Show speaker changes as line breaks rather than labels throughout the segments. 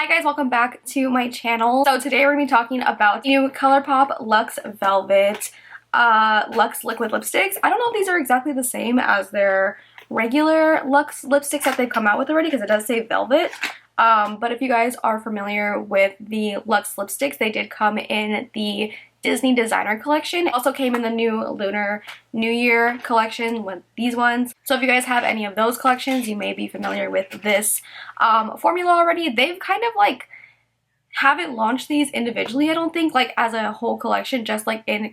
Hi guys, welcome back to my channel. So today we're going to be talking about new ColourPop Lux Velvet Lux liquid lipsticks. I don't know if these are exactly the same as their regular Lux lipsticks that they've come out with already because it does say Velvet. But if you guys are familiar with the Lux lipsticks, they did come in the Disney designer collection. It also came in the new Lunar New Year collection with these ones. So if you guys have any of those collections, you may be familiar with this formula already. They've kind of like haven't launched these individually, I don't think, like as a whole collection, just like in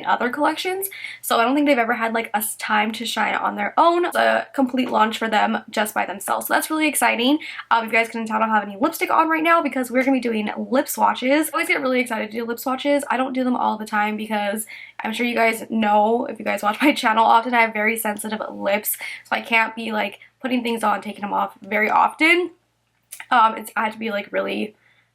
other collections. So I don't think they've ever had like a time to shine on their own. It's a complete launch for them just by themselves. So that's really exciting. If you guys couldn't tell, I don't have any lipstick on right now because we're gonna be doing lip swatches. I always get really excited to do lip swatches. I don't do them all the time because I'm sure you guys know, if you guys watch my channel often, I have very sensitive lips, so I can't be like putting things on, taking them off very often. I have to be like really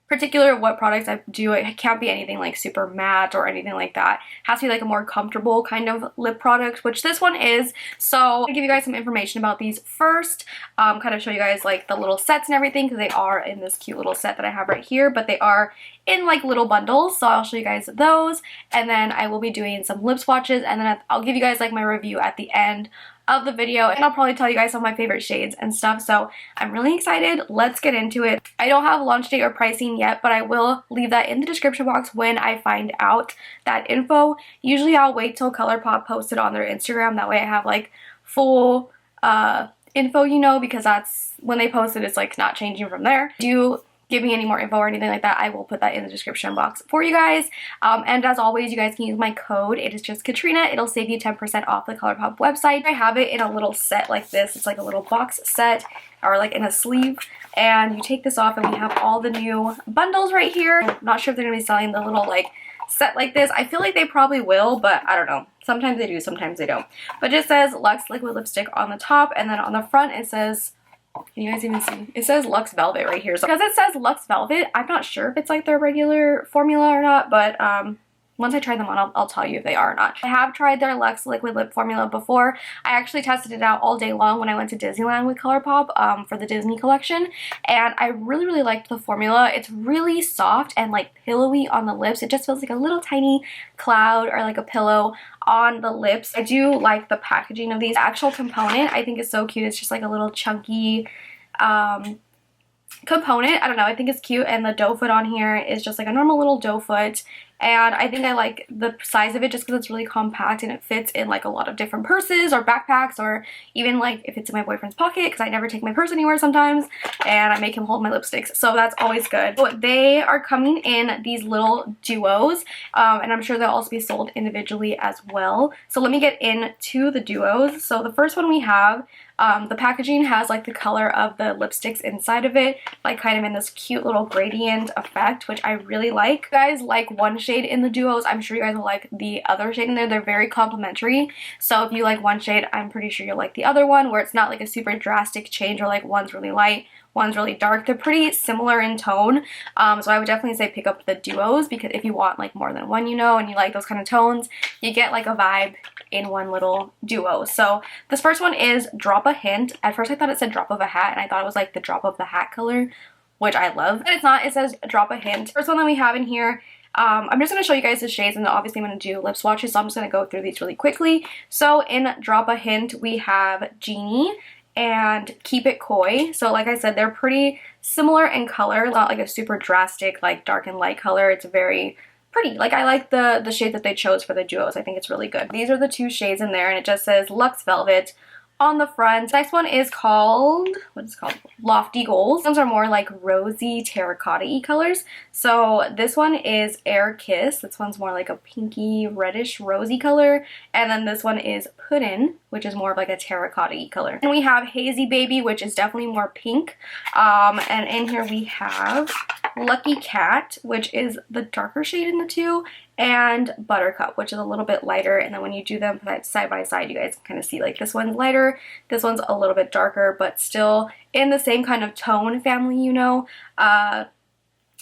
particular what products I do. It can't be anything like super matte or anything like that. It has to be like a more comfortable kind of lip product, which this one is. So I'm gonna give you guys some information about these first, kind of show you guys like the little sets and everything, because they are in this cute little set that I have right here, but they are in like little bundles. So I'll show you guys those, and then I will be doing some lip swatches, and then I'll give you guys like my review at the end of the video, and I'll probably tell you guys some of my favorite shades and stuff. So I'm really excited. Let's get into it. I don't have launch date or pricing yet, but I will leave that in the description box when I find out that info. Usually I'll wait till ColourPop posts it on their Instagram, that way I have like full info, you know, because that's when they post it, it's like not changing from there. Do give me any more info or anything like that, I will put that in the description box for you guys. And as always, you guys can use my code. It is just Katrina. It'll save you 10% off the ColourPop website. I have it in a little set like this. It's like a little box set, or like in a sleeve. And you take this off and we have all the new bundles right here. I'm not sure if they're going to be selling the little like set like this. I feel like they probably will, but I don't know. Sometimes they do, sometimes they don't. But it just says Lux liquid lipstick on the top, and then on the front it says, can you guys even see? It says Lux Velvet right here. So because it says Lux Velvet, I'm not sure if it's like their regular formula or not, but once I try them on, I'll tell you if they are or not. I have tried their Lux liquid lip formula before. I actually tested it out all day long when I went to Disneyland with ColourPop for the Disney collection, and I really liked the formula. It's really soft and like pillowy on the lips. It just feels like a little tiny cloud or like a pillow on the lips. I do like the packaging of these. The actual component I think is so cute. It's just like a little chunky component. I don't know, I think it's cute, and the doe foot on here is just like a normal little doe foot, and I think I like the size of it just because it's really compact and it fits in like a lot of different purses or backpacks, or even like if it's in my boyfriend's pocket, because I never take my purse anywhere sometimes and I make him hold my lipsticks, so that's always good. So they are coming in these little duos, and I'm sure they'll also be sold individually as well. So let me get into the duos. So the first one we have, the packaging has like the color of the lipsticks inside of it, like kind of in this cute little gradient effect, which I really like. If you guys like one shade in the duos, I'm sure you guys will like the other shade in there. They're very complementary. So if you like one shade, I'm pretty sure you'll like the other one, where it's not like a super drastic change, or like one's really light, one's really dark. They're pretty similar in tone. So I would definitely say pick up the duos, because if you want like more than one, you know, and you like those kind of tones, you get like a vibe in one little duo. So this first one is Drop a Hint. At first I thought it said Drop of a Hat, and I thought it was like the drop of the hat color, which I love, but it's not. It says Drop a Hint. First one that we have in here, I'm just going to show you guys the shades, and then obviously I'm going to do lip swatches, so I'm just going to go through these really quickly. So in Drop a Hint we have Genie and Keep It Coy. So like I said, they're pretty similar in color, not like a super drastic like dark and light color. It's very pretty. Like I like the shade that they chose for the duos. I think it's really good. These are the two shades in there, and it just says Lux Velvet on the front. Next one is called, what is it called? Lofty Goals. Those are more like rosy terracotta-y colors. So this one is Air Kiss. This one's more like a pinky reddish rosy color. And then this one is Puddin', which is more of like a terracotta-y color. And we have Hazy Baby, which is definitely more pink. And in here we have Lucky Cat, which is the darker shade in the two, and Buttercup, which is a little bit lighter. And then when you do them side by side, you guys can kind of see like this one's lighter, this one's a little bit darker, but still in the same kind of tone family, you know.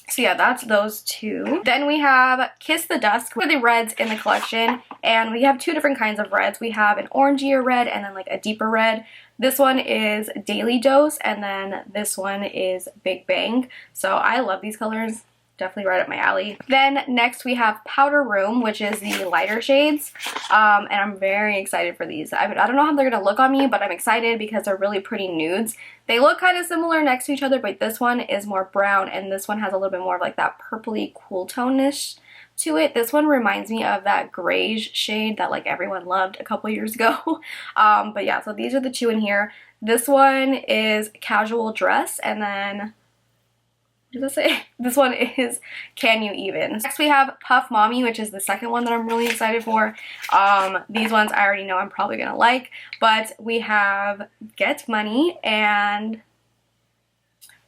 So yeah, that's those two. Then we have Kiss the Dusk, for the reds in the collection, and we have two different kinds of reds. We have an orangier red and then like a deeper red. This one is Daily Dose, and then this one is Big Bang. So I love these colors. Definitely right up my alley. Then next we have Powder Room, which is the lighter shades, and I'm very excited for these. I don't know how they're gonna look on me, but I'm excited because they're really pretty nudes. They look kind of similar next to each other, but this one is more brown, and this one has a little bit more of like that purpley cool tone-ish to it. This one reminds me of that grayish shade that like everyone loved a couple years ago. But yeah, so these are the two in here. This one is Casual Dress, and then what does it say? This one is Can You Even. Next we have Puff Mommy, which is the second one that I'm really excited for. These ones I already know I'm probably gonna like, but we have Get Money and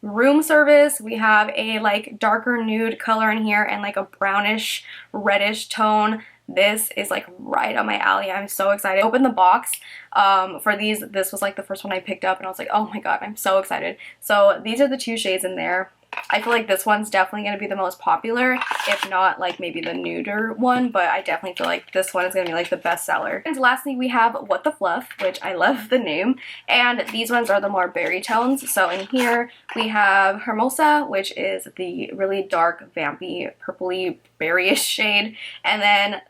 Room Service. We have a like darker nude color in here and like a brownish reddish tone. This is like right on my alley. I'm so excited. I opened the box for these. This was like the first one I picked up and I was like, oh my god, I'm so excited. So these are the two shades in there. I feel like this one's definitely going to be the most popular, if not like maybe the nuder one, but I definitely feel like this one is going to be like the best seller. And lastly we have What the Fluff, which I love the name, and these ones are the more berry tones. So in here we have Hermosa, which is the really dark vampy purpley berryish shade, and then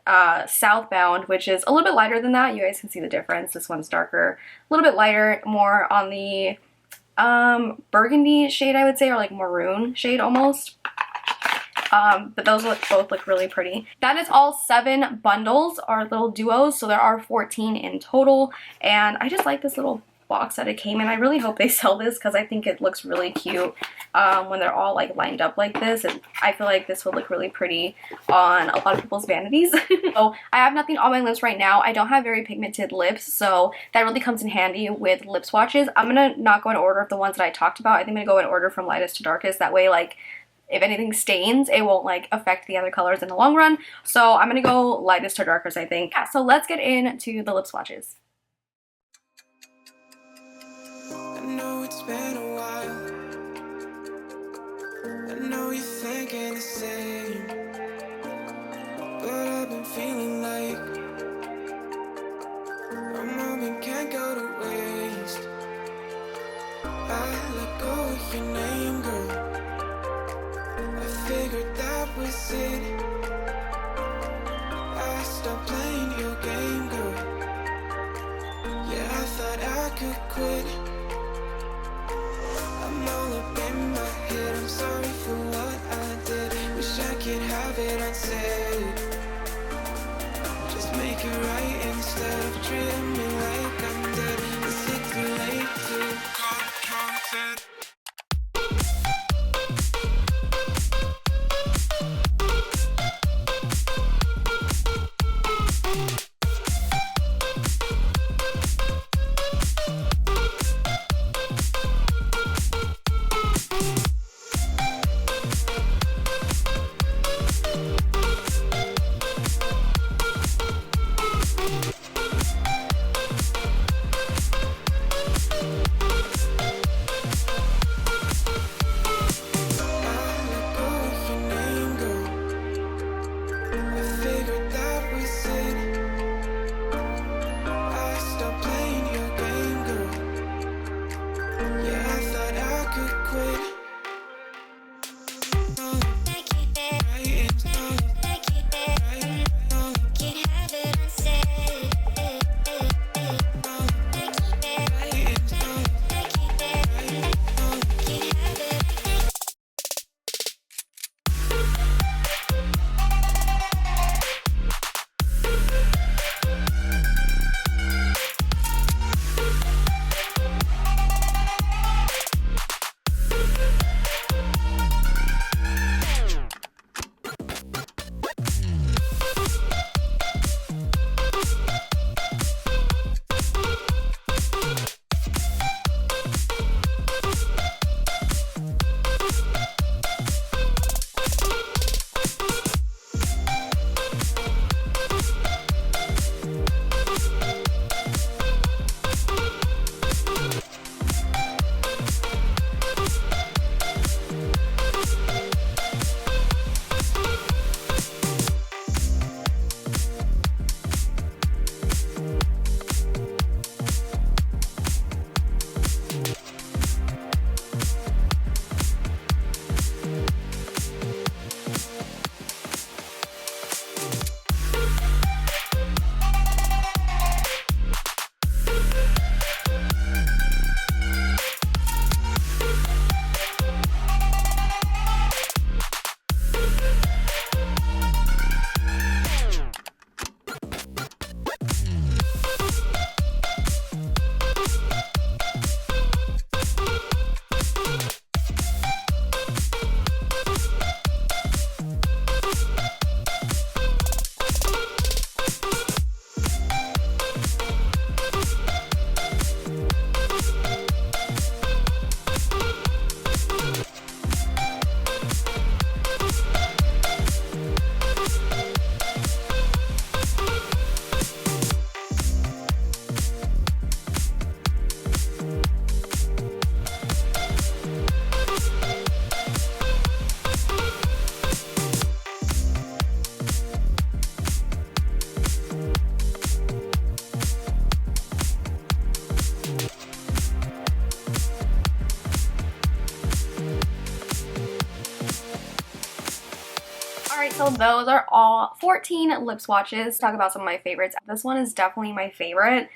Southbound, which is a little bit lighter than that. You guys can see the difference. This one's darker, a little bit lighter, more on the burgundy shade, I would say, or like maroon shade almost. But those both look really pretty. That is all 7 bundles or little duos, so there are 14 in total, and I just like this little box that it came in. I really hope they sell this because I think it looks really cute when they're all like lined up like this, and I feel like this would look really pretty on a lot of people's vanities. So I have nothing on my lips right now. I don't have very pigmented lips, so that really comes in handy with lip swatches. I'm gonna not go in order of the ones that I talked about. I think I'm gonna go in order from lightest to darkest. That way, like, if anything stains, it won't like affect the other colors in the long run. So I'm gonna go lightest to darkest, I think. Yeah, so let's get into the lip swatches.
I know it's been a while. I know you're thinking the same, but I've been feeling like a moment can't go to waste. I let go of your name, girl. I figured that was it. I stopped playing your game, girl. Yeah, I thought I could quit. I'm all up in my head, I'm sorry for what I did. Wish I could have it unsaid. Just make it right instead of treating me like I'm dead. Is it too late to call it?
Alright, so those are all 14 lip swatches. Talk about some of my favorites. This one is definitely my favorite.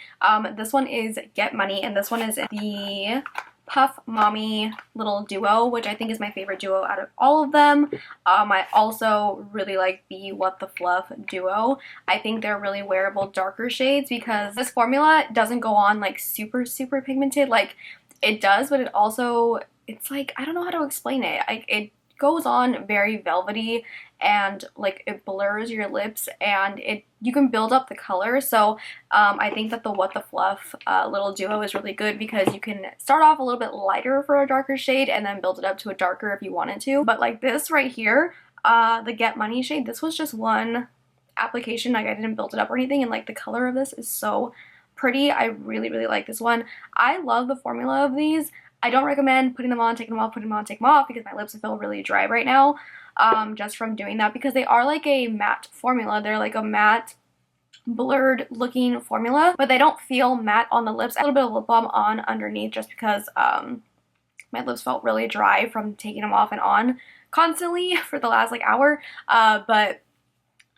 This one is Get Money, and this one is the Puff Mommy little duo, which I think is my favorite duo out of all of them. I also really like the What the Fluff duo. I think they're really wearable darker shades because this formula doesn't go on like super pigmented. Like it does, but it also, it's like, I don't know how to explain it. It goes on very velvety and like it blurs your lips, and you can build up the color. So I think that the What the Fluff little duo is really good because you can start off a little bit lighter for a darker shade and then build it up to a darker if you wanted to. But like this right here, the Get Money shade, this was just one application. Like I didn't build it up or anything, and like the color of this is so pretty. I really like this one. I love the formula of these. I don't recommend putting them on, taking them off, putting them on, taking them off, because my lips feel really dry right now just from doing that, because they are like a matte formula. They're like a matte blurred looking formula, but they don't feel matte on the lips. I have a little bit of lip balm on underneath just because my lips felt really dry from taking them off and on constantly for the last like hour, but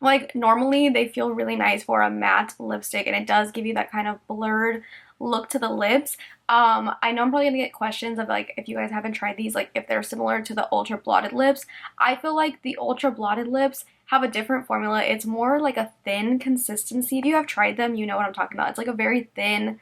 like normally they feel really nice for a matte lipstick, and it does give you that kind of blurred look to the lips. I know I'm probably gonna get questions of like if you guys haven't tried these, like if they're similar to the ultra blotted lips. I feel like the ultra blotted lips have a different formula. It's more like a thin consistency. If you have tried them, you know what I'm talking about. It's like a very thin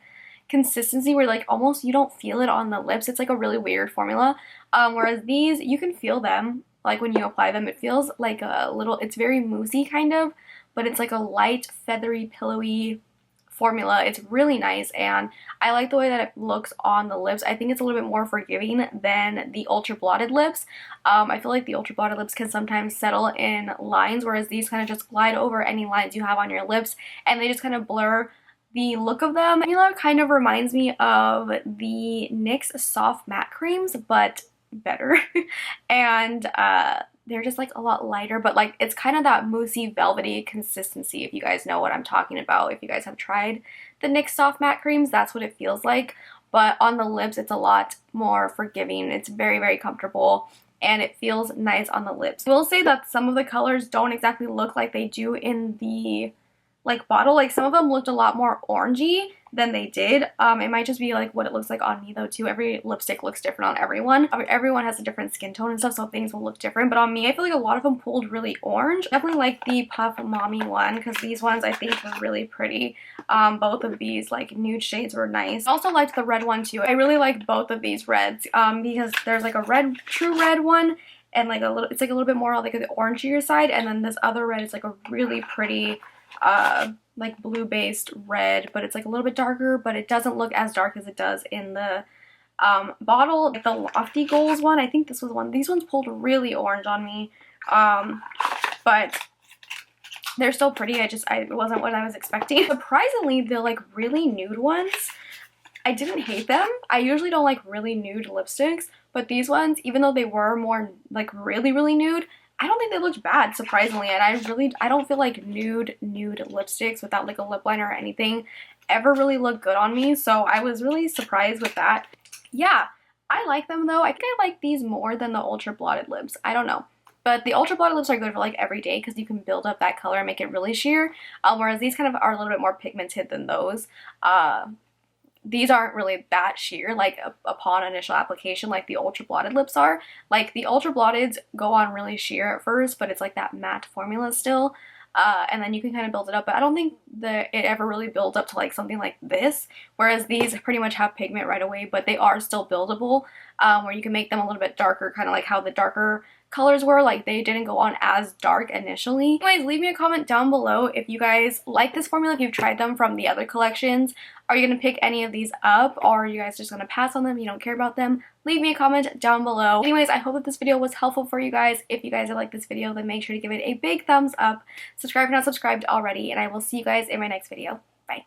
consistency where like almost you don't feel it on the lips. It's like a really weird formula. Whereas these, you can feel them like when you apply them. It feels like a little, it's very moussey kind of, but it's like a light feathery pillowy formula. It's really nice, and I like the way that it looks on the lips. I think it's a little bit more forgiving than the ultra blotted lips. I feel like the ultra blotted lips can sometimes settle in lines, whereas these kind of just glide over any lines you have on your lips, and they just kind of blur the look of them. The formula kind of reminds me of the NYX soft matte creams, but better. And they're just like a lot lighter, but like it's kind of that moussey velvety consistency, if you guys know what I'm talking about. If you guys have tried the NYX soft matte creams, that's what it feels like. But on the lips, it's a lot more forgiving. It's very comfortable, and it feels nice on the lips. I will say that some of the colors don't exactly look like they do in the like bottle. Like some of them looked a lot more orangey than they did. It might just be like what it looks like on me though too. Every lipstick looks different on everyone. Everyone has a different skin tone and stuff, so things will look different. But on me, I feel like a lot of them pulled really orange. Definitely like the Puff Mommy one, because these ones I think were really pretty. Both of these like nude shades were nice. I also liked the red one too. I really liked both of these reds because there's like a red, true red one, and like a little, it's like a little bit more like the orangier side, and then this other red is like a really pretty like blue based red, but it's like a little bit darker, but it doesn't look as dark as it does in the bottle. Like the Lofty Goals one, I think this was one. These ones pulled really orange on me, but they're still pretty. It wasn't what I was expecting. Surprisingly, the like really nude ones, I didn't hate them. I usually don't like really nude lipsticks, but these ones, even though they were more like really nude, I don't think they looked bad, surprisingly. And I don't feel like nude lipsticks without like a lip liner or anything ever really look good on me, so I was really surprised with that. Yeah, I like them though. I think I like these more than the ultra blotted lips. I don't know. But the ultra blotted lips are good for like every day because you can build up that color and make it really sheer, whereas these kind of are a little bit more pigmented than those. These aren't really that sheer like upon initial application like the ultra blotted lips are. Like the ultra blotteds go on really sheer at first, but it's like that matte formula still, and then you can kind of build it up. But I don't think that it ever really builds up to like something like this, whereas these pretty much have pigment right away, but they are still buildable, where you can make them a little bit darker, kind of like how the darker colors were. Like they didn't go on as dark initially. Anyways, leave me a comment down below if you guys like this formula, if you've tried them from the other collections. Are you going to pick any of these up, or are you guys just going to pass on them? You don't care about them? Leave me a comment down below. Anyways, I hope that this video was helpful for you guys. If you guys have liked this video, then make sure to give it a big thumbs up. Subscribe if you're not subscribed already, and I will see you guys in my next video. Bye.